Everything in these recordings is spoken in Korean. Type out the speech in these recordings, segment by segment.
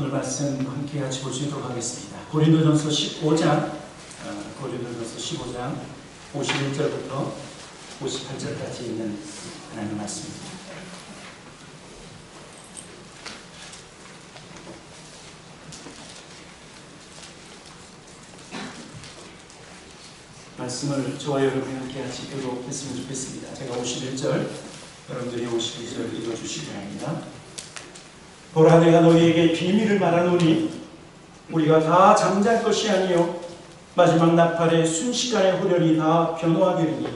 오늘 말씀 함께 같이 보시도록 하겠습니다. 고린도전서 15장 51절부터 58절까지 있는 하나님의 말씀입니다. 말씀을 저와 여러분이 함께 같이 교독했으면 좋겠습니다. 제가 51절, 여러분들이 52절 읽어주시기 바랍니다. 보라, 내가 너희에게 비밀을 말하노니 우리가 다 잠잘 것이 아니요 마지막 나팔의 순식간에 호련히 다 변호하리니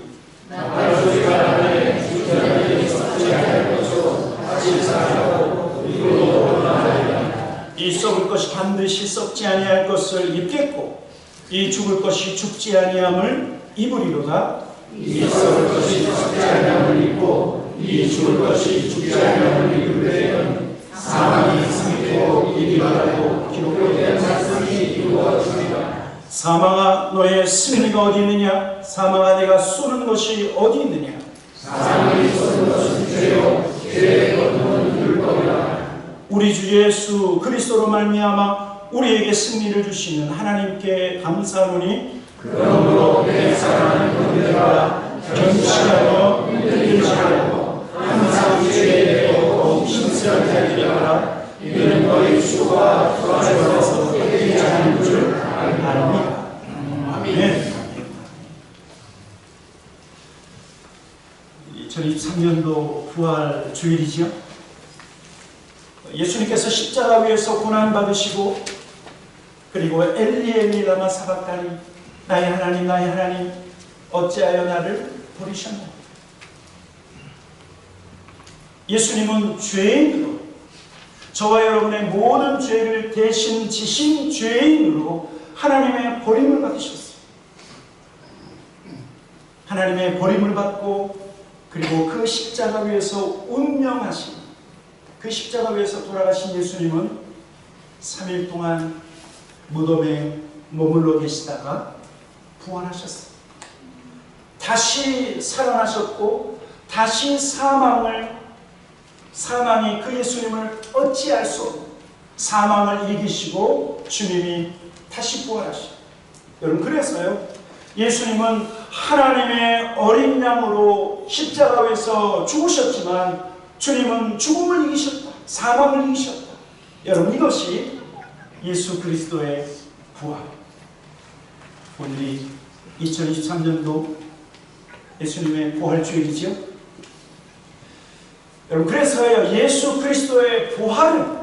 이 썩을 것이 반드시 썩지 아니할 것을 입겠고 이 죽을 것이 죽지 아니함을 입으리로다. 이 썩을 것이 썩지 아니함을 입고 이 죽을 것이 죽지 아니함을 입을 때에는 사망이 승리되고 이기하고 기록된 말씀이 이루어지리라. 사망아, 너의 승리가 어디 있느냐? 사망아, 내가 쏘는 것이 어디 있느냐? 사망이 쏘는 것은 죄요 죄의 거두는 율법이라. 우리 주 예수 그리스도로 말미암아 우리에게 승리를 주시는 하나님께 감사하노니 그러므로 내 사랑하는 형제들아, 견지하여 힘들지하고 항상 죄에 대해 더욱 신실하게 하리라. 이는 너희 주와 부활에서 깨끗이 하는 줄 아닙니다. 아멘. 2023년도 부활 주일이죠. 예수님께서 십자가 위에서 고난받으시고 그리고 엘리 라마 사박다니, 나의 하나님 나의 하나님 어찌하여 나를 버리셨나. 예수님은 죄인으로, 저와 여러분의 모든 죄를 대신 지신 죄인으로 하나님의 버림을 받으셨어요. 하나님의 버림을 받고 그리고 그 십자가 위에서 운명하신, 그 십자가 위에서 돌아가신 예수님은 3일 동안 무덤에 머물러 계시다가 부활하셨어요. 다시 살아나셨고 다시 사망이 그 예수님을 어찌할 수 없는 사망을 이기시고 주님이 다시 부활하셔요. 여러분, 그래서요, 예수님은 하나님의 어린 양으로 십자가 위에서 죽으셨지만 주님은 죽음을 이기셨다. 사망을 이기셨다. 여러분, 이것이 예수 그리스도의 부활. 오늘이 2023년도 예수님의 부활주일이죠. 여러분, 그래서요, 예수 그리스도의 부활은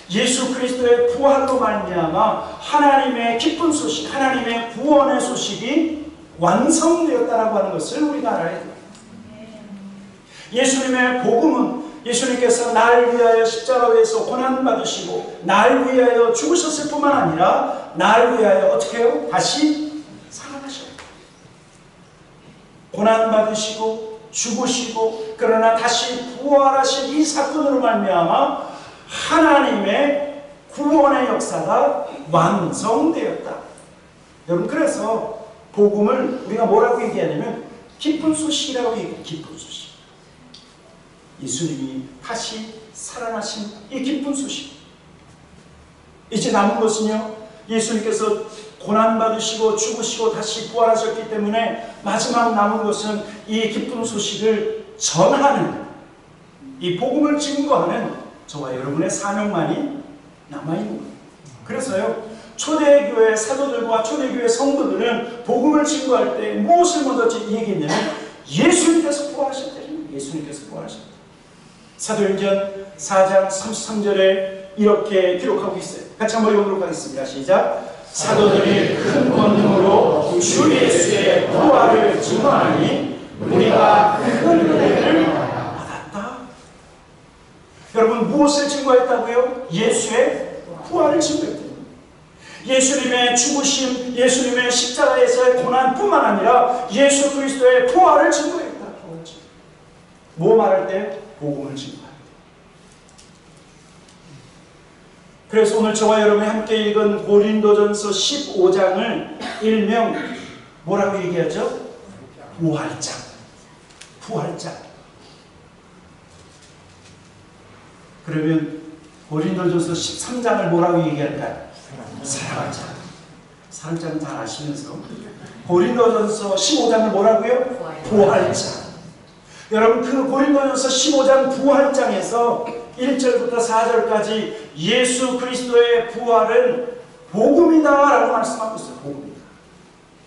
예수 그리스도의 부활로 말미암아 하나님의 기쁜 소식, 하나님의 구원의 소식이 완성되었다라고 하는 것을 우리가 알아야 됩니다. 예수님의 복음은 예수님께서 날 위하여 십자가 위에서 고난받으시고 날 위하여 죽으셨을 뿐만 아니라 날 위하여 어떻게 해요? 다시 살아나셔요. 고난받으시고 죽으시고 그러나 다시 부활하신 이 사건으로 말미암아 하나님의 구원의 역사가 완성되었다. 여러분, 그래서 복음을 우리가 뭐라고 얘기하냐면 기쁜 소식이라고 얘기해요. 기쁜 소식. 예수님이 다시 살아나신 이 기쁜 소식. 이제 남은 것은요, 예수님께서 고난받으시고 죽으시고 다시 부활하셨기 때문에 마지막 남은 것은 이 기쁜 소식을 전하는, 이 복음을 증거하는 저와 여러분의 사명만이 남아있는 거예요. 그래서요, 초대교회 사도들과 초대교회 성도들은 복음을 증거할 때 무엇을 먼저 얘기했냐면 예수님께서 부활하셨다는, 예수님께서 부활하셨다. 사도행전 4장 33절에 이렇게 기록하고 있어요. 같이 한번 읽어보도록 하겠습니다. 시작. 사도들이 큰 권능으로 주 예수의 부활을 증언하니 우리가 큰 은혜를 받았다. 여러분, 무엇을 증거했다고요? 예수의 부활을 증거했다. 예수님의 죽으심, 예수님의 십자가에서의 고난뿐만 아니라 예수 그리스도의 부활을 증거했다. 뭐 말할 때? 복음을 증거합니다. 그래서 오늘 저와 여러분이 함께 읽은 고린도전서 15장을 일명 뭐라고 얘기하죠? 부활장. 부활장. 그러면 고린도전서 13장을 뭐라고 얘기할까요? 사랑장. 사랑장 잘 아시면서 고린도전서 15장을 뭐라고요? 부활장. 여러분 그 고린도전서 15장 부활장에서 1절부터 4절까지 예수 그리스도의 부활은 복음이다 라고 말씀하고 있어요. 복음이다.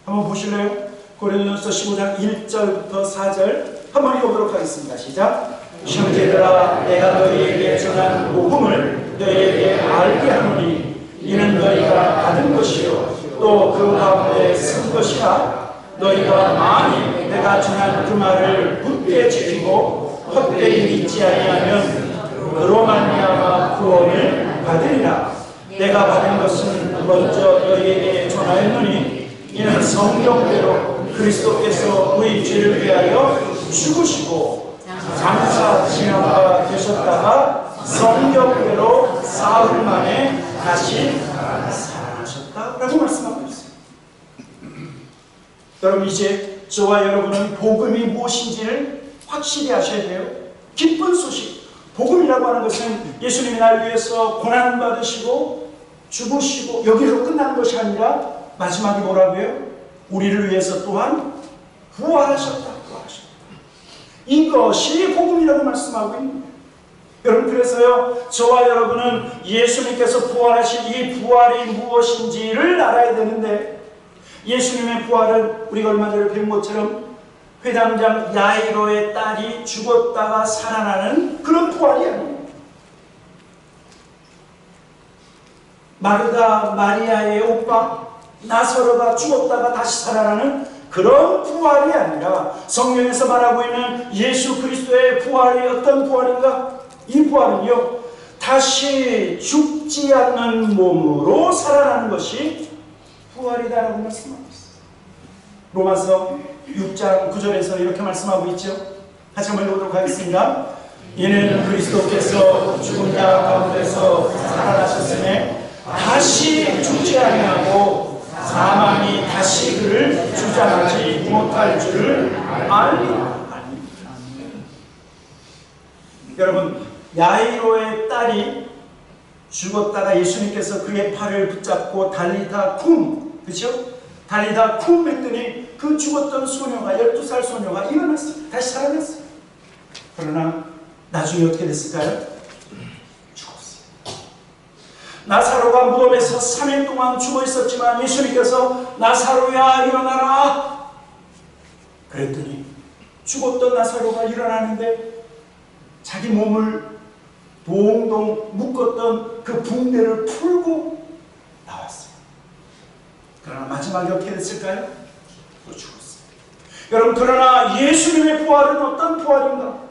한번 보실래요? 고린도전서 15장 1절부터 4절 한번 읽어보도록 하겠습니다. 시작. 형제들아 내가 너희에게 전한 복음을 너희에게 알게 하노니 이는 너희가 받은 것이요 또 그 가운데 쓴 것이라 너희가 만일 내가 전한 그 말을 굳게 지키고 헛되이 믿지 아니하면 그로 말미암아 구원을 받으리라. 내가 받은 것은 먼저 너희에게 전하였노니 이는 성경대로 그리스도께서 우리 죄를 위하여 죽으시고 장사 지나가 되셨다가 성경대로 사흘 만에 다시 살아나셨다라고 말씀하고 있어요. 여러분 이제 저와 여러분은 복음이 무엇인지를 확실히 아셔야 돼요. 기쁜 소식. 복음이라고 하는 것은 예수님이 날 위해서 고난받으시고 죽으시고 여기서 끝나는 것이 아니라 마지막에 뭐라고요? 우리를 위해서 또한 부활하셨다. 이것이 복음이라고 말씀하고 있는 거예요. 여러분 그래서요 저와 여러분은 예수님께서 부활하신 이 부활이 무엇인지를 알아야 되는데 예수님의 부활은 우리가 얼마 전에 배운 것처럼 회당장 야이로의 딸이 죽었다가 살아나는 그런 부활이 아니에요. 마르다 마리아의 오빠 나사로가 죽었다가 다시 살아나는 그런 부활이 아니라 성경에서 말하고 있는 예수 그리스도의 부활이 어떤 부활인가? 이 부활은요 다시 죽지 않는 몸으로 살아나는 것이 부활이다라고 말씀하고 있어요. 로마서 6장 9절에서 이렇게 말씀하고 있죠. 다시 한번 읽어보도록 하겠습니다. 이는 그리스도께서 죽은 자 가운데서 살아나셨음에 다시 죽지 아니하고 사망이 다시 그를 주장하지 못할 줄을 알리라. 여러분 야이로의 딸이 죽었다가 예수님께서 그의 팔을 붙잡고 달리다 쿰, 그렇죠? 달리다 쿰 했더니 그 죽었던 소녀가 12살 소녀가 일어났어요. 다시 살아났어요. 그러나 나중에 어떻게 됐을까요? 죽었어요. 나사로가 무덤에서 3일 동안 죽어 있었지만 예수님께서 나사로야 일어나라 그랬더니 죽었던 나사로가 일어나는데 자기 몸을 동동 묶었던 그 붕대를 풀고 나왔어요. 그러나 마지막에 어떻게 됐을까요? 또 죽었어요. 여러분 그러나 예수님의 부활은 어떤 부활인가?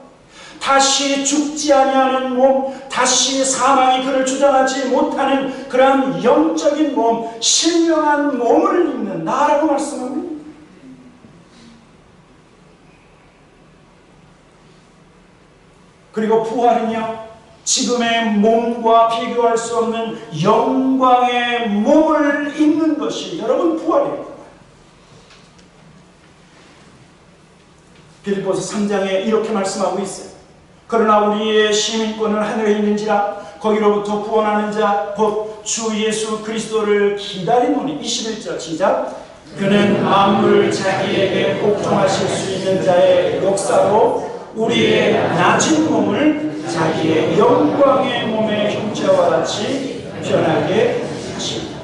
다시 죽지 아니하는 몸, 다시 사망이 그를 주장하지 못하는 그러한 영적인 몸, 신령한 몸을 입는 나라고 말씀합니다. 그리고 부활은요 지금의 몸과 비교할 수 없는 영광의 몸을 입는 것이 여러분 부활입니다. 빌립보서 3장에 이렇게 말씀하고 있어요. 그러나 우리의 시민권은 하늘에 있는지라 거기로부터 구원하는 자 곧 주 예수 그리스도를 기다리노니. 21절 시작. 그는 만물을 자기에게 복종하실 수 있는 자의 역사로 우리의 낮은 몸을 자기의 영광의 몸의 형체와 같이 변하게 하십니다.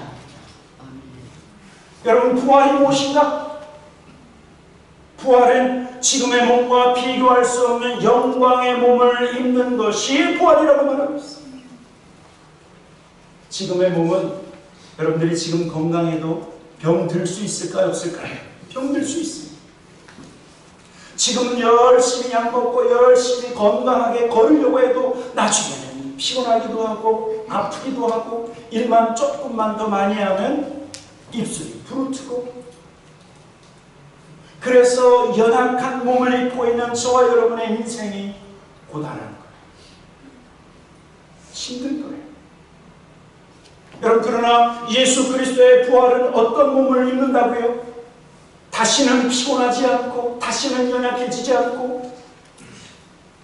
여러분 부활이 무엇인가? 부활은 지금의 몸과 비교할 수 없는 영광의 몸을 입는 것이 부활이라고 말하고 있습니다. 지금의 몸은 여러분들이 지금 건강해도 병 들 수 있을까요? 없을까요? 병 들 수 있습니다. 지금 열심히 약 먹고 열심히 건강하게 걸으려고 해도 나중에는 피곤하기도 하고 아프기도 하고 일만 조금만 더 많이 하면 입술이 부르트고 그래서 연약한 몸을 입고 있는 저와 여러분의 인생이 고단한 거예요. 힘든 거예요. 여러분 그러나 예수 그리스도의 부활은 어떤 몸을 입는다고요? 다시는 피곤하지 않고 다시는 연약해지지 않고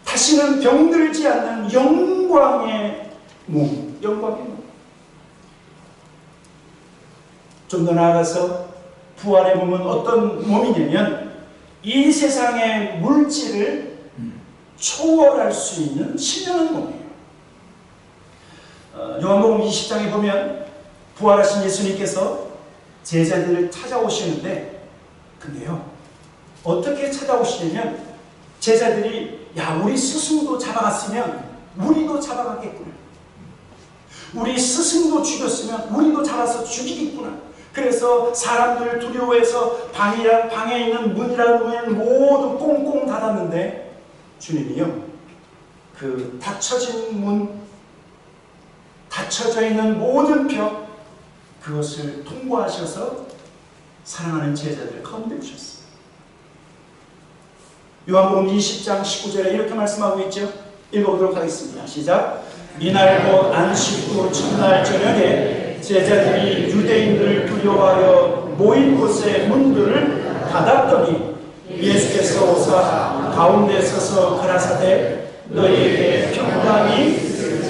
다시는 병들지 않는 영광의 몸, 영광의 몸. 좀 더 나아가서 부활의 몸은 어떤 몸이냐면 이 세상의 물질을 초월할 수 있는 신령한 몸이에요. 요한복음 20장에 보면 부활하신 예수님께서 제자들을 찾아오시는데, 근데요 어떻게 찾아오시냐면 제자들이 야, 우리 스승도 잡아갔으면 우리도 잡아가겠구나, 우리 스승도 죽였으면 우리도 잡아서 죽이겠구나. 그래서 사람들 두려워해서 방에 있는 문이라는 문을 모두 꽁꽁 닫았는데 주님이요 그 닫혀진 문, 닫혀져 있는 모든 벽, 그것을 통과하셔서 사랑하는 제자들 가운데 오셨어요. 요한복음 20장 19절에 이렇게 말씀하고 있죠. 읽어보도록 하겠습니다. 시작. 이날 곧 안식구 첫날 저녁에 제자들이 유대인들을 두려워하여 모인 곳의 문들을 닫았더니 예수께서 오사 가운데 서서 가라사대 너희에게 평강이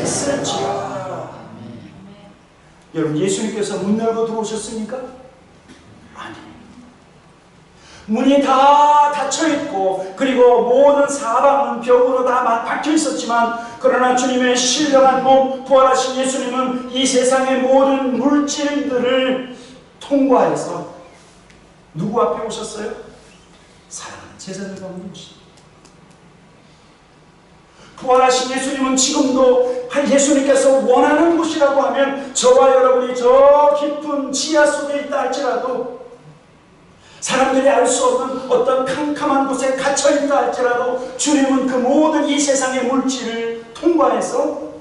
있을지어다. 여러분, 예수님께서 문 열고 들어오셨습니까? 아니, 문이 다 닫혀있고 그리고 모든 사방은 벽으로 다 박혀 있었지만, 그러나 주님의 신령한 몸, 부활하신 예수님은 이 세상의 모든 물질들을 통과해서 누구 앞에 오셨어요? 사랑하는 제자들 가운데 오십니다. 부활하신 예수님은 지금도 예수님께서 원하는 곳이라고 하면 저와 여러분이 저 깊은 지하 속에 있다 할지라도, 사람들이 알 수 없는 어떤 캄캄한 곳에 갇혀있다 할지라도 주님은 그 모든 이 세상의 물질을 통과해서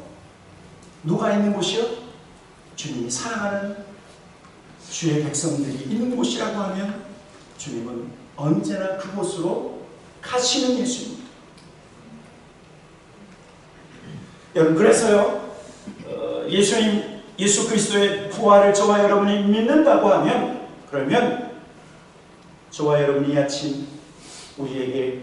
누가 있는 곳이요? 주님이 사랑하는 주의 백성들이 있는 곳이라고 하면 주님은 언제나 그곳으로 가시는 예수입니다. 여러분, 그래서요 예수 그리스도의 부활을 저와 여러분이 믿는다고 하면, 그러면 저와 여러분이 이 아침 우리에게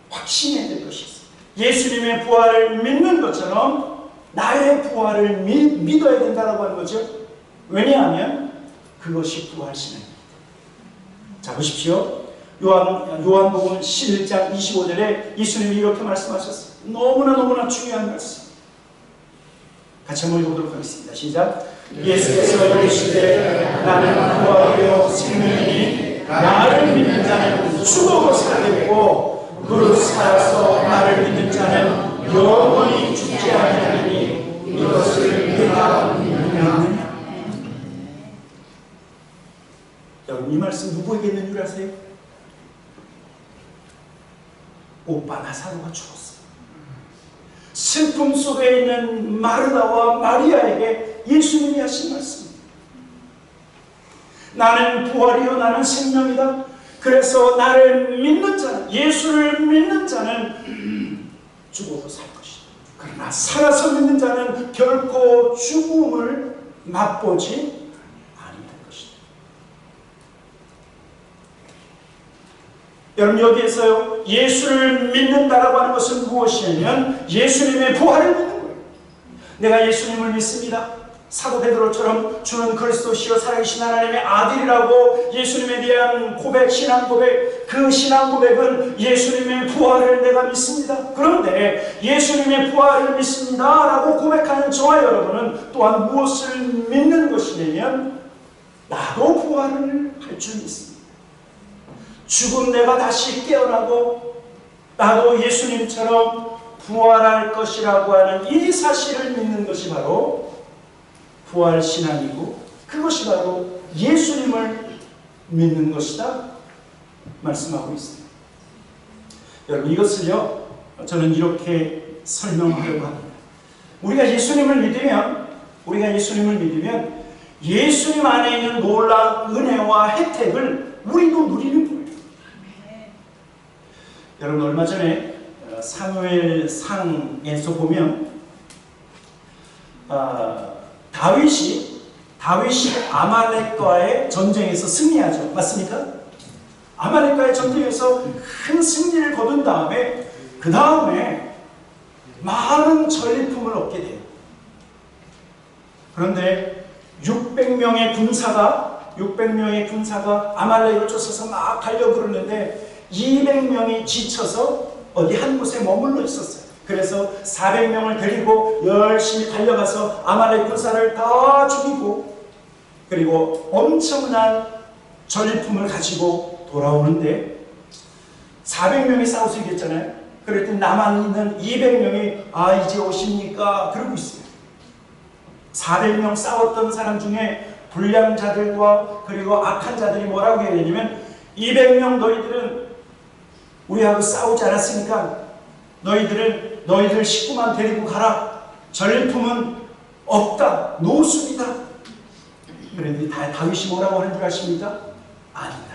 확신해야 될 것이 있습니다. 예수님의 부활을 믿는 것처럼 나의 부활을 믿어야 된다고 하는 거죠. 왜냐하면 그것이 부활 신앙입니다. 자, 보십시오. 요한복음 11장 25절에 예수님이 이렇게 말씀하셨어요. 너무나 중요한 말씀. 같이 한번 읽어보도록 하겠습니다. 시작. 예수께서 이르시되 나는 부활이요 생명이니 나를 믿는 자는 죽어도 살겠고 무릇 살아서 나를 믿는 자는 영원히 죽지 아니하리니 이것을 내가 믿느냐. 여러분, 이 말씀 누구에게 있는 줄 아세요? 오빠 나사로가 죽었어. 슬픔 속에 있는 마르다와 마리아에게 예수님이 하신 말씀. 나는 부활이요 나는 생명이다. 그래서 나를 믿는 자는, 예수를 믿는 자는 죽어도 살 것이다. 그러나 살아서 믿는 자는 결코 죽음을 맛보지 아니할 것이다. 여러분, 여기에서요 예수를 믿는다라고 하는 것은 무엇이냐면 예수님의 부활을 믿는 거예요. 내가 예수님을 믿습니다. 사도 베드로처럼 주는 그리스도시요 살아계신 하나님의 아들이라고 예수님에 대한 고백, 신앙 고백, 그 신앙 고백은 예수님의 부활을 내가 믿습니다. 그런데 예수님의 부활을 믿습니다 라고 고백하는 저와 여러분은 또한 무엇을 믿는 것이냐면 나도 부활을 할 줄 믿습니다. 죽은 내가 다시 깨어나고 나도 예수님처럼 부활할 것이라고 하는 이 사실을 믿는 것이 바로 부활신앙이고, 그것이 바로 예수님을 믿는 것이다 말씀하고 있습니다. 여러분, 이것을요 저는 이렇게 설명하려고 합니다. 우리가 예수님을 믿으면 예수님 안에 있는 놀라운 은혜와 혜택을 우리도 누리는 거예요. 여러분, 얼마 전에 사무엘상에서 보면 다윗이 아말렉과의 전쟁에서 승리하죠. 맞습니까? 아말렉과의 전쟁에서 큰 승리를 거둔 다음에 그 다음에 많은 전리품을 얻게 돼요. 그런데 600명의 군사가 아말렉을 쫓아서 막 가려고 그러는데 200명이 지쳐서 어디 한 곳에 머물러 있었어요. 그래서 400명을 데리고 열심히 달려가서 아말렉 군사를 다 죽이고, 그리고 엄청난 전리품을 가지고 돌아오는데 400명이 싸워서 이겼잖아요. 그랬더니 남아있는 200명이 이제 오십니까? 그러고 있어요. 400명 싸웠던 사람 중에 불량자들과 그리고 악한 자들이 뭐라고 해야 되냐면, 200명 너희들은 우리하고 싸우지 않았으니까 너희들 식구만 데리고 가라. 전리품은 없다. 노숙이다. 그런데 다윗이 뭐라고 하는 줄 아십니까? 아니다.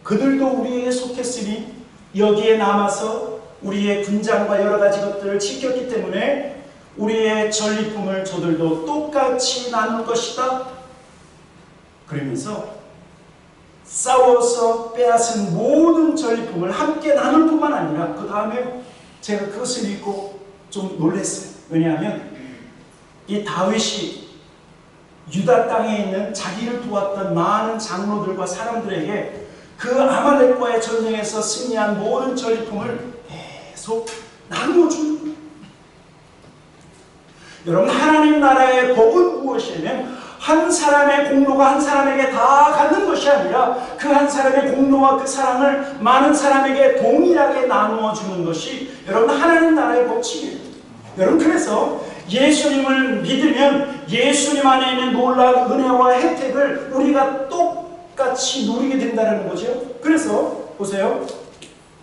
그들도 우리에게 속했으니 여기에 남아서 우리의 군장과 여러 가지 것들을 지켰기 때문에 우리의 전리품을 저들도 똑같이 나눌 것이다. 그러면서 싸워서 빼앗은 모든 전리품을 함께 나눌 뿐만 아니라, 그 다음에 제가 그것을 읽고 좀 놀랐어요. 왜냐하면 이 다윗이 유다 땅에 있는 자기를 도왔던 많은 장로들과 사람들에게 그 아말렉과의 전쟁에서 승리한 모든 전리품을 계속 나누어주는 거예요. 여러분, 하나님 나라의 복은 무엇이냐면 한 사람의 공로가 한 사람에게 다 갖는 것이 아니라 그 한 사람의 공로와 그 사랑을 많은 사람에게 동일하게 나누어 주는 것이 여러분 하나님 나라의 법칙이에요. 여러분, 그래서 예수님을 믿으면 예수님 안에 있는 놀라운 은혜와 혜택을 우리가 똑같이 누리게 된다는 거죠. 그래서 보세요.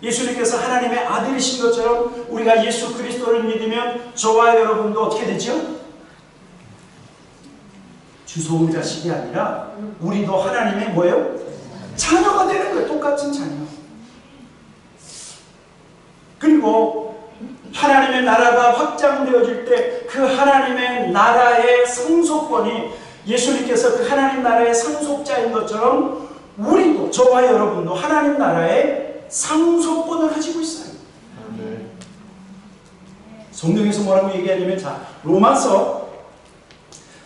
예수님께서 하나님의 아들이신 것처럼 우리가 예수 그리스도를 믿으면 저와 여러분도 어떻게 되죠? 주소은 자식이 아니라 우리도 하나님의 뭐예요? 자녀가 되는 거예요. 똑같은 자녀. 그리고 하나님의 나라가 확장되어질 때 그 하나님의 나라의 상속권이, 예수님께서 그 하나님 나라의 상속자인 것처럼 우리도, 저와 여러분도 하나님 나라의 상속권을 가지고 있어요. 성경에서 뭐라고 얘기하냐면, 자, 로마서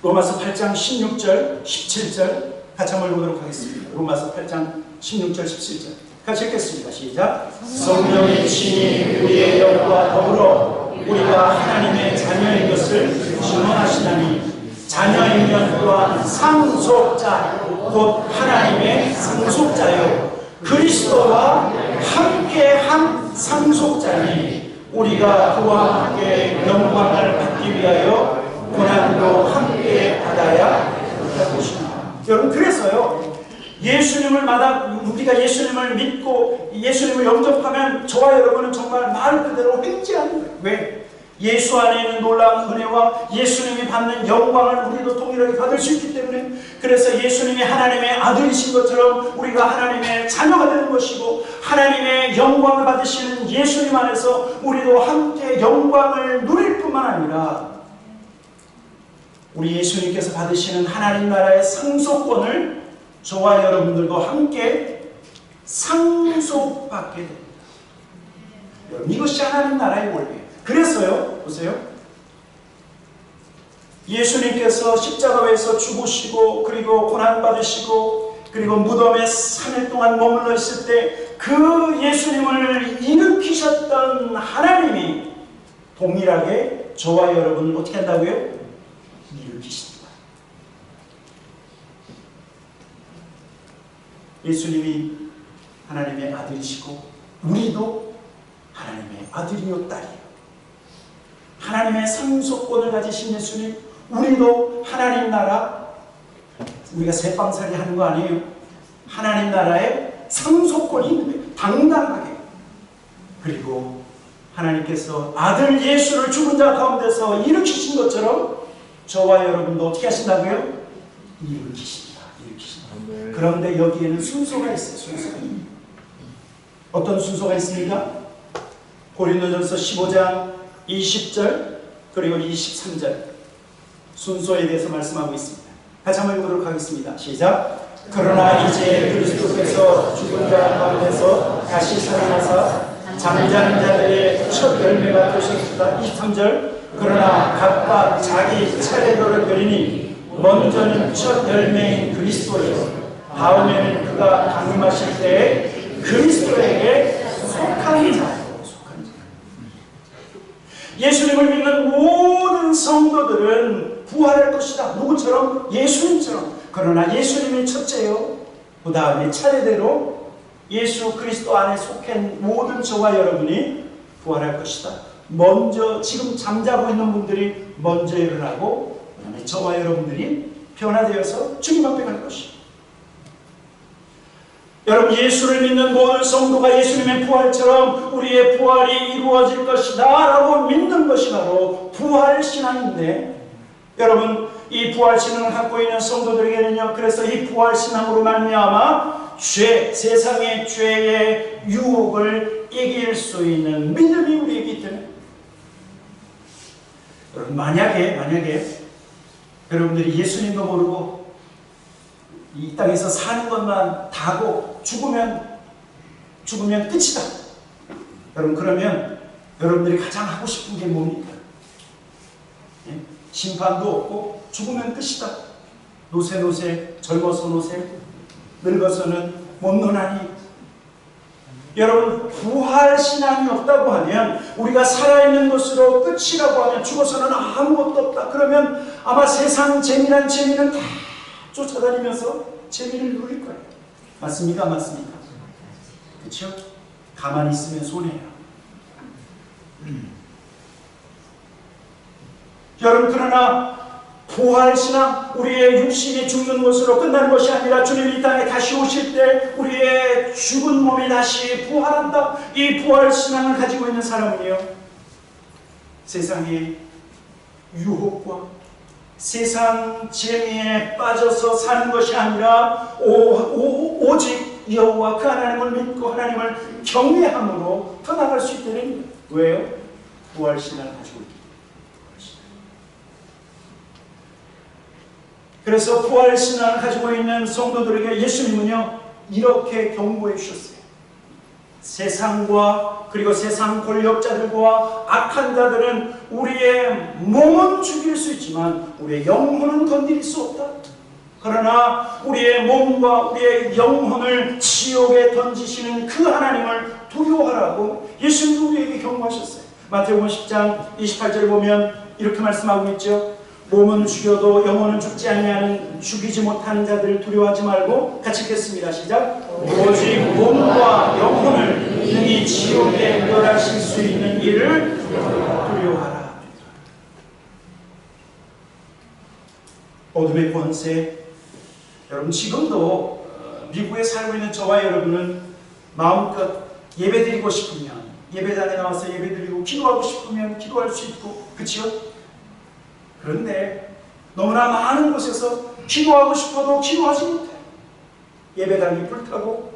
8장 16절 17절 같이 한번 읽어보도록 하겠습니다. 로마서 8장 16절 17절 같이 읽겠습니다. 시작. 성령의 친히 우리의 영과 더불어 우리가 하나님의 자녀인 것을 증언하시나니, 자녀이면 또한 상속자 곧 하나님의 상속자요 그리스도와 함께한 상속자니, 우리가 그와 함께 영광을 받기 위하여 고난도 함께 받아야 할 것이다. 여러분, 그래서요, 우리가 예수님을 믿고 예수님을 영접하면 저와 여러분은 정말 말 그대로 횡재하는 거예요. 왜? 예수 안에 있는 놀라운 은혜와 예수님이 받는 영광을 우리도 동일하게 받을 수 있기 때문에, 그래서 예수님이 하나님의 아들이신 것처럼 우리가 하나님의 자녀가 되는 것이고, 하나님의 영광을 받으시는 예수님 안에서 우리도 함께 영광을 누릴 뿐만 아니라 우리 예수님께서 받으시는 하나님 나라의 상속권을 저와 여러분들도 함께 상속받게 됩니다. 여러분, 이것이 하나님 나라의 원리예요. 그래서요, 보세요. 예수님께서 십자가에서 죽으시고 그리고 고난받으시고 그리고 무덤에 3일 동안 머물러 있을 때 그 예수님을 일으키셨던 하나님이 동일하게 저와 여러분을 어떻게 한다고요? 일으키십니다. 예수님이 하나님의 아들이시고 우리도 하나님의 아들이요 딸이요. 하나님의 상속권을 가지신 예수님, 우리도 하나님 나라, 우리가 새빵살이 하는 거 아니에요. 하나님 나라의 상속권이 있는 거예요. 당당하게. 그리고 하나님께서 아들 예수를 죽은 자 가운데서 일으키신 것처럼 저와 여러분도 어떻게 하신다고요? 일으키신다. 그런데 여기에는 순서가 있어요. 순서가. 어떤 순서가 있습니까? 고린도전서 15장 20절 그리고 23절 순서에 대해서 말씀하고 있습니다. 같이 한번 읽어보도록 하겠습니다. 시작. 그러나 이제 그리스도께서 죽은 자 가운데서 다시 살아나사 잠자는 자들의 첫 열매가 되셨다. 23절. 그러나 각각 자기 차례대로 되리니 먼저는 첫 열매인 그리스도요 다음에는 그가 강림하실 때 그리스도에게 속한 자. 예수님을 믿는 모든 성도들은 부활할 것이다. 누구처럼? 예수님처럼. 그러나 예수님이 첫째요. 그 다음에 차례대로 예수 그리스도 안에 속한 모든 저와 여러분이 부활할 것이다. 먼저 지금 잠자고 있는 분들이 먼저 일어나고 그 다음에 저와 여러분들이 변화되어서 주님 앞에 갈 것이다. 여러분, 예수를 믿는 모든 성도가 예수님의 부활처럼 우리의 부활이 이루어질 것이다 라고 믿는 것이 바로 부활신앙인데, 여러분, 이 부활신앙을 갖고 있는 성도들에게는요, 그래서 이 부활신앙으로 말미암아 세상의 죄의 유혹을 이길 수 있는 믿음이 우리에게 있다면, 여러분, 만약에 여러분들이 예수님도 모르고 이 땅에서 사는 것만 다하고 죽으면 끝이다. 여러분, 그러면 여러분들이 가장 하고 싶은 게 뭡니까? 예? 심판도 없고 죽으면 끝이다. 노세 젊어서 노세 늙어서는 못 노나니. 여러분, 부활신앙이 없다고 하면, 우리가 살아있는 것으로 끝이라고 하면, 죽어서는 아무것도 없다. 그러면 아마 세상 재미난 재미는 다 쫓아다니면서 재미를 누릴 거예요. 맞습니까? 그렇죠? 가만히 있으면 손해야. 여러분, 그러나 부활신앙, 우리의 육신이 죽는 것으로 끝나는 것이 아니라 주님이 이 땅에 다시 오실 때 우리의 죽은 몸이 다시 부활한다. 이 부활신앙을 가지고 있는 사람은요, 세상의 유혹과 세상 재미에 빠져서 사는 것이 아니라 오직 여호와 그 하나님을 믿고 하나님을 경외함으로 더 나아갈 수 있다는. 왜요? 부활신앙을 가지고 있기 때문에. 그래서 부활신앙을 가지고 있는 성도들에게 예수님은요, 이렇게 경고해 주셨어요. 세상과 그리고 세상 권력자들과 악한 자들은 우리의 몸은 죽일 수 있지만 우리의 영혼은 건드릴 수 없다. 그러나 우리의 몸과 우리의 영혼을 지옥에 던지시는 그 하나님을 두려워하라고 예수님도 우리에게 경고하셨어요. 마태복음 10장 28절을 보면 이렇게 말씀하고 있죠. 몸은 죽여도 영혼은 죽지 아니하는 죽이지 못하는 자들을 두려워하지 말고, 같이 읽겠습니다. 시작. 오직 몸과 영혼을 능히 지옥에 멸하실 수 있는 이를 두려워하라. 어둠의 권세. 여러분, 지금도 미국에 살고 있는 저와 여러분은 마음껏 예배드리고 싶으면 예배당에 나와서 예배드리고 기도하고 싶으면 기도할 수 있고, 그렇죠? 그런데 너무나 많은 곳에서 기도하고 싶어도 기도하지 못해. 예배당이 불타고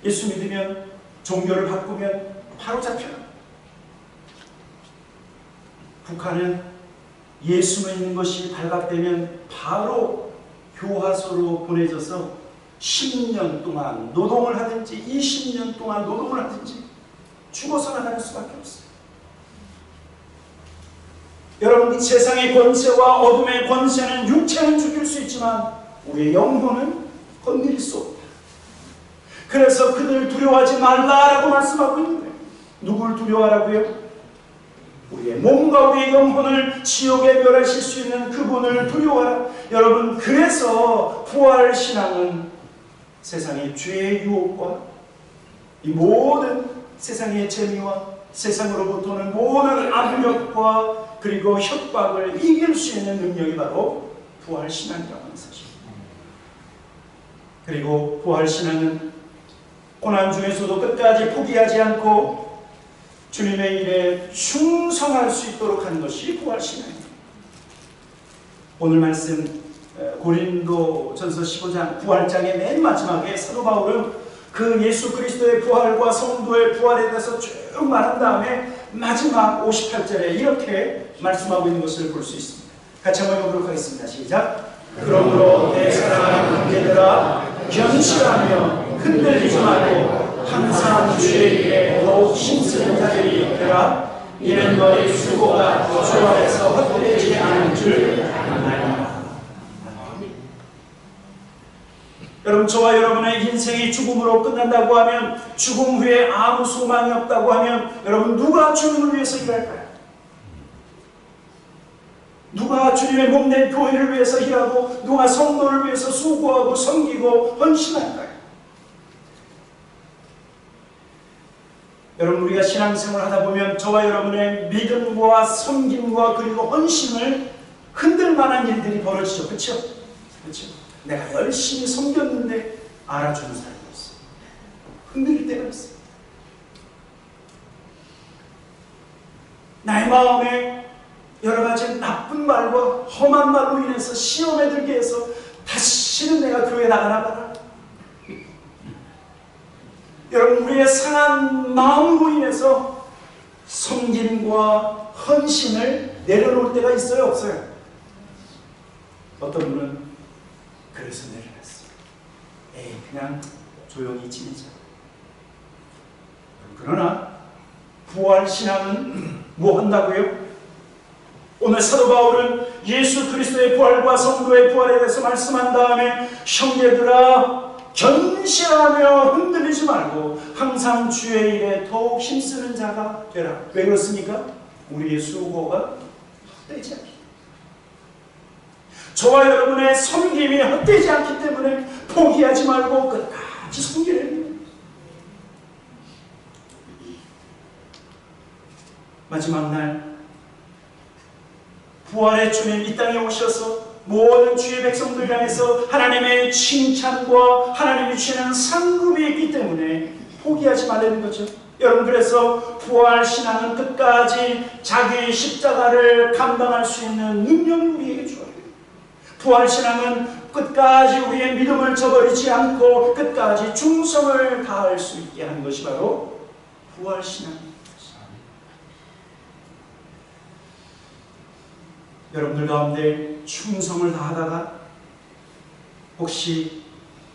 예수 믿으면, 종교를 바꾸면 바로 잡혀요. 북한은 예수 믿는 것이 발각되면 바로 교화소로 보내져서 10년 동안 노동을 하든지 20년 동안 노동을 하든지 죽어서 나갈 수밖에 없어요. 여러분, 세상의 권세와 어둠의 권세는 육체는 죽일 수 있지만 우리의 영혼은 건드릴 수 없다. 그래서 그들을 두려워하지 말라라고 말씀하고 있는 거예요. 누구를 두려워하라고요? 우리의 몸과 우리의 영혼을 지옥에 멸하실 수 있는 그분을 두려워하라. 여러분, 그래서 부활신앙은 세상의 죄의 유혹과 이 모든 세상의 재미와 세상으로부터는 모든 압력과 그리고 협박을 이길 수 있는 능력이 바로 부활신앙이라고 하는 사실입니다. 그리고 부활신앙은 고난 중에서도 끝까지 포기하지 않고 주님의 일에 충성할 수 있도록 하는 것이 부활신앙입니다. 오늘 말씀 고린도전서 15장 부활장의 맨 마지막에 사도 바울은 그 예수 그리스도의 부활과 성도의 부활에 대해서 쭉 말한 다음에 마지막 58절에 이렇게 말씀하고 있는 것을 볼 수 있습니다. 같이 한번 읽어보도록 하겠습니다. 시작. 그러므로 내 사랑하는 형제들아, 견실하며 흔들리지 말고 항상 주의 일에 더욱 힘쓰는 자들이 되라. 이는 너희 수고가 주 안에서 헛되지 않은 줄 아나니. 여러분, 저와 여러분의 인생이 죽음으로 끝난다고 하면, 죽음 후에 아무 소망이 없다고 하면, 여러분 누가 주님을 위해서 일할까요? 누가 주님의 몸된 교회를 위해서 일하고 누가 성도를 위해서 수고하고 섬기고 헌신할까요? 여러분, 우리가 신앙생활을 하다 보면 저와 여러분의 믿음과 섬김과 그리고 헌신을 흔들 만한 일들이 벌어지죠. 그렇죠? 그렇죠? 내가 열심히 섬겼는데 알아주는 사람이 있어. 흔들릴 때가 있어. 나의 마음에 여러 가지 나쁜 말과 험한 말로 인해서 시험에 들게 해서 다시는 내가 교회에 나가나 봐라. 여러분, 우리의 상한 마음으로 인해서 섬김과 헌신을 내려놓을 때가 있어요, 없어요? 어떤 분은 그래서 내려놨어요. 에이, 그냥 조용히 지내자. 그러나 부활신앙은 뭐 한다고요? 오늘 사도 바울은 예수 그리스도의 부활과 성도의 부활에 대해서 말씀한 다음에, 형제들아 견실하며 흔들리지 말고 항상 주의 일에 더욱 힘쓰는 자가 되라. 왜 그렇습니까? 우리의 수고가 헛되지 않기. 저와 여러분의 섬김이 헛되지 않기 때문에 포기하지 말고 끝까지 섬기는. 마지막 날 부활의 주님 이 땅에 오셔서 모든 주의 백성들 향해서 하나님의 칭찬과 하나님이 주시는 상급이 있기 때문에 포기하지 말라는 거죠. 여러분, 그래서 부활신앙은 끝까지 자기의 십자가를 감당할 수 있는 능력을 우리에게 주어요. 부활신앙은 끝까지 우리의 믿음을 저버리지 않고 끝까지 충성을 다할 수 있게 하는 것이 바로 부활신앙입니다. 여러분들 가운데 충성을 다하다가 혹시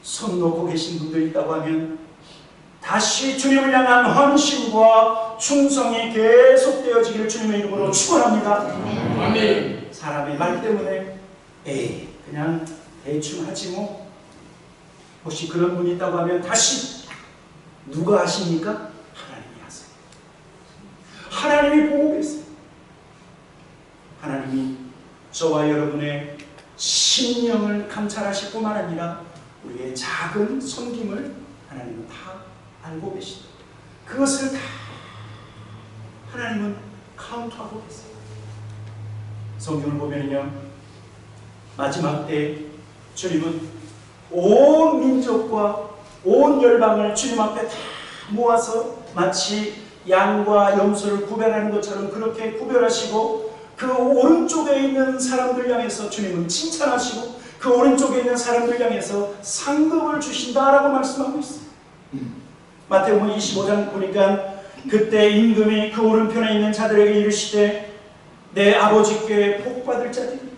손 놓고 계신 분들이 있다고 하면 다시 주님을 향한 헌신과 충성이 계속되어지기를 주님의 이름으로 축원합니다. 아멘. 사람의 말 때문에 에이, 그냥 대충 하지 뭐. 혹시 그런 분이 있다고 하면 다시 누가 하십니까? 하나님이 하세요. 하나님이 보고 계세요. 하나님이 저와 여러분의 심령을 감찰하실 뿐만 아니라 우리의 작은 섬김을 하나님은 다 알고 계십니다. 그것을 다 하나님은 카운트하고 계세요. 성경을 보면요, 마지막 때 주님은 온 민족과 온 열방을 주님 앞에 다 모아서 마치 양과 염소를 구별하는 것처럼 그렇게 구별하시고, 그 오른쪽에 있는 사람들 향해서 주님은 칭찬하시고 그 오른쪽에 있는 사람들 향해서 상급을 주신다라고 말씀하고 있어요. 마태복음 25장 보니까 그때 임금이 그 오른편에 있는 자들에게 이르시되 내 아버지께 복받을 자들이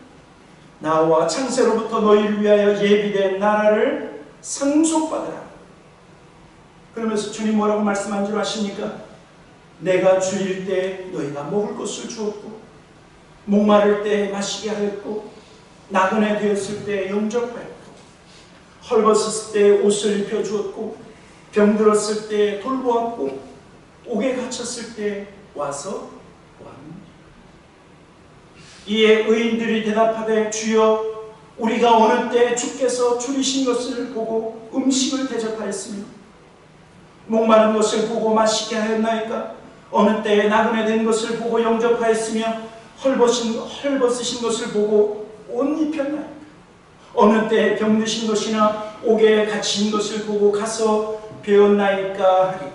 나와 창세로부터 너희를 위하여 예비된 나라를 상속받으라. 그러면서 주님 뭐라고 말씀한 줄 아십니까? 내가 줄일 때 너희가 먹을 것을 주었고, 목마를 때 마시게 하였고, 나그네 되었을 때 영접하였고, 헐벗었을 때 옷을 입혀주었고, 병들었을 때 돌보았고, 옥에 갇혔을 때 와서 보았노라. 이에 의인들이 대답하되 주여 우리가 어느 때 주께서 줄이신 것을 보고 음식을 대접하였으며 목마른 것을 보고 마시게 하였나이까? 어느 때 나그네 된 것을 보고 영접하였으며 헐벗으신 것을 보고 옷 입혔나이까? 어느 때 병드신 것이나 옥에 갇힌 것을 보고 가서 배웠나이까 하리니.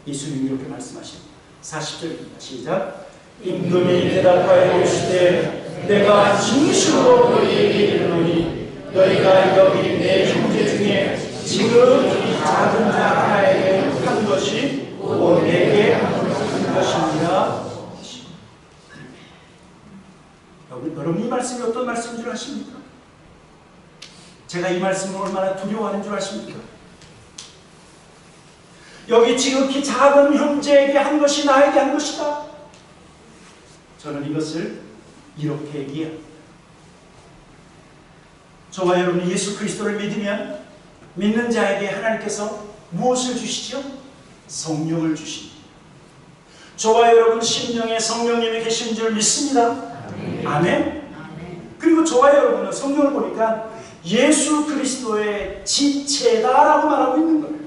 예수님이 이렇게 말씀하십니다. 40절입니다. 시작. 임금이 대답하여 이르시되 내가 진실로 너희에게 이르노니 너희가 여기 내 형제 중에 지금 이 작은 자 하나에게 한 것이 곧 내게 한 것입니다. 여러분, 이 말씀이 어떤 말씀인 줄 아십니까? 제가 이 말씀을 얼마나 두려워하는 줄 아십니까? 여기 지극히 작은 형제에게 한 것이 나에게 한 것이다. 저는 이것을 이렇게 얘기합니다. 저와 여러분이 예수 그리스도를 믿으면 믿는 자에게 하나님께서 무엇을 주시죠? 성령을 주십니다. 저와 여러분 심령에 성령님이 계신 줄 믿습니다. 아멘. 그리고 저와 여러분은 성경을 보니까 예수 그리스도의 지체다라고 말하고 있는 거예요.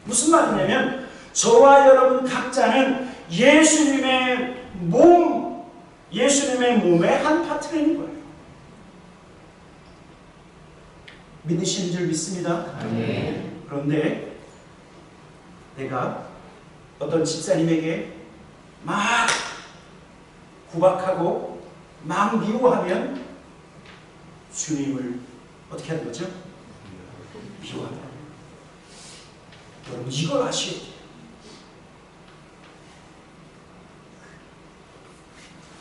무슨 말이냐면 저와 여러분 각자는 예수님의 몸의 한 파트너인 거예요. 믿으시는 줄 믿습니다. 그런데 내가 어떤 집사님에게 막 구박하고 막 미워하면 주님을 어떻게 하는 거죠? 미워한다. 여러분 이걸 아셔야 돼요.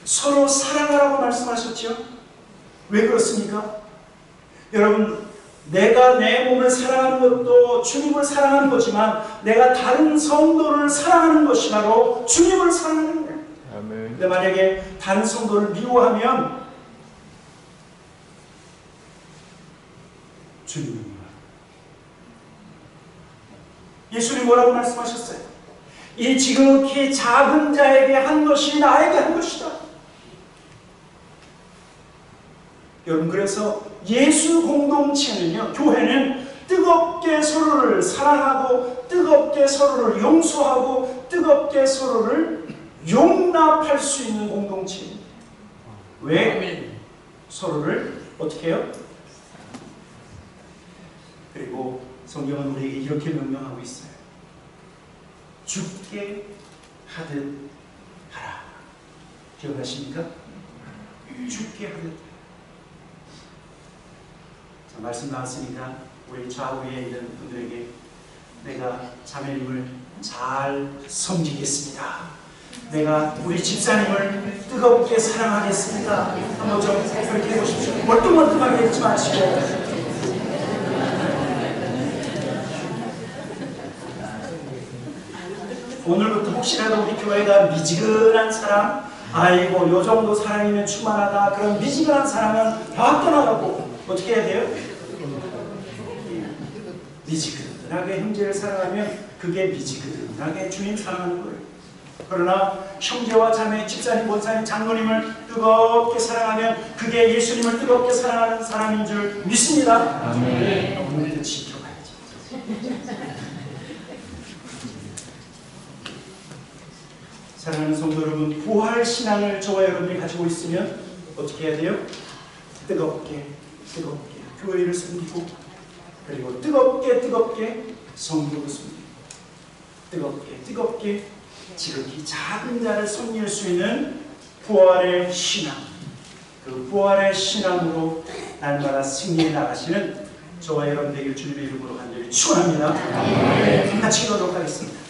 서로 사랑하라고 말씀하셨죠? 왜 그렇습니까? 여러분 내가 내 몸을 사랑하는 것도 주님을 사랑하는 거지만 내가 다른 성도를 사랑하는 것이 바로 주님을 사랑하는 거예요. 근데 만약에 다른 성도를 미워하면 주님을 미워합니다. 예수님 뭐라고 말씀하셨어요? 이 지극히 작은 자에게 한 것이 나에게 한 것이다. 여러분 그래서 예수 공동체는요, 교회는 뜨겁게 서로를 사랑하고 뜨겁게 서로를 용서하고 뜨겁게 서로를 용납할 수 있는 공동체입니다. 왜? 서로를 어떻게 해요? 그리고 성경은 우리에게 이렇게 명령하고 있어요. 죽게 하듯 하라. 기억하십니까? 죽게 하듯 하라. 자, 말씀 나왔으니까 우리 좌우에 있는 분들에게 내가 자매님을 잘 섬기겠습니다. 내가 우리 집사님을 뜨겁게 사랑하겠습니다. 한번 좀 그렇게 해보십시오. 멀뚱멀뚱하게 했지 마시고. 오늘부터 혹시라도 우리 교회가 미지근한 사람, 아이고 요 정도 사랑이면 충만하다, 그런 미지근한 사람은 다 떠나가고 어떻게 해야 돼요? 미지근하게 형제를 사랑하면 그게 미지근하게 주님 사랑하는 거예요. 그러나 형제와 자매, 집사님, 권사님, 장로님을 뜨겁게 사랑하면 그게 예수님을 뜨겁게 사랑하는 사람인 줄 믿습니다. 오늘도 지켜가야지. 사랑하는 성도 여러분, 부활 신앙을 저와 여러분이 가지고 있으면 어떻게 해야 돼요? 뜨겁게 교회를 섬기고, 그리고 뜨겁게 성도를 섬기고, 뜨겁게 지극히 작은 자를 섬길 수 있는 부활의 신앙, 그 부활의 신앙으로 날마다 승리해 나가시는 저와 여러분 되길 주님의 이름으로 간절히 축원합니다. 같이 기도하도록 하겠습니다.